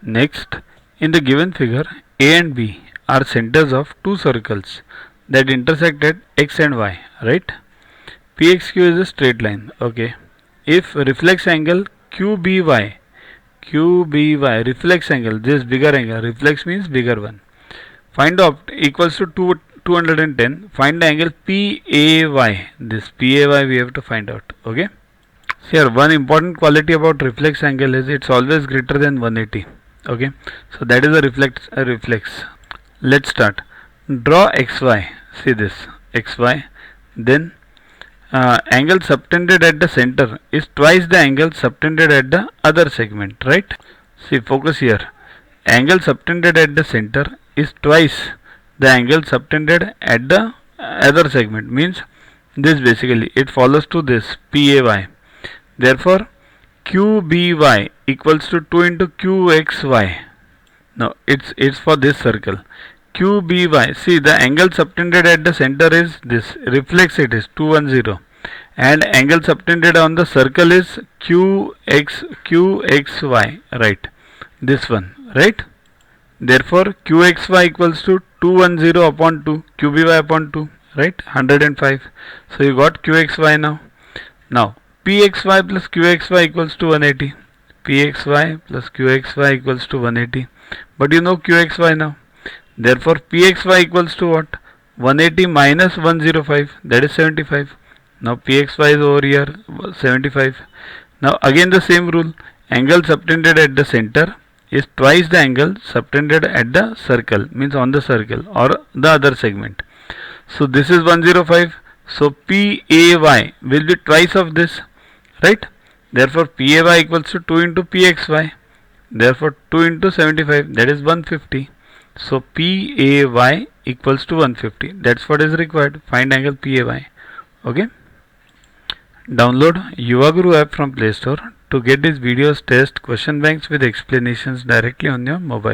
Next, in the given figure, A and B are centers of two circles that intersect at x and y, right? PXQ is a straight line, okay. If reflex angle QBY, reflex angle, this bigger angle, reflex means bigger one. Find out equals to 210. Find the angle PAY. This PAY we have to find out, okay. Here, one important quality about reflex angle is it's always greater than 180. Okay, so that is a reflex. Let's start. Draw XY. See this XY. Then angle subtended at the center is twice the angle subtended at the other segment, right? See, focus here. Angle subtended at the center is twice the angle subtended at the other segment. Means this basically it follows to this PAY. Therefore, QBY equals to 2 into QXY. Now it's for this circle. QBY. See, the angle subtended at the center is this. Reflex it is 210. And angle subtended on the circle is QXY. Right. This one. Right. Therefore, QXY equals to 210 upon 2. QBY upon 2. Right. 105. So you got QXY now. Now, PXY plus QXY equals to 180. PXY plus QXY equals to 180. But you know QXY now. Therefore, PXY equals to what? 180 minus 105. That is 75. Now, PXY is over here 75. Now, again the same rule. Angle subtended at the center is twice the angle subtended at the circle. Means on the circle or the other segment. So, this is 105. So, PAY will be twice of this. Right? Therefore, PAY equals to 2 into PXY. Therefore, 2 into 75, that is 150. So, PAY equals to 150. That's what is required. Find angle PAY. Okay? Download Yuva Guru app from Play Store to get these videos, test, question banks with explanations directly on your mobile.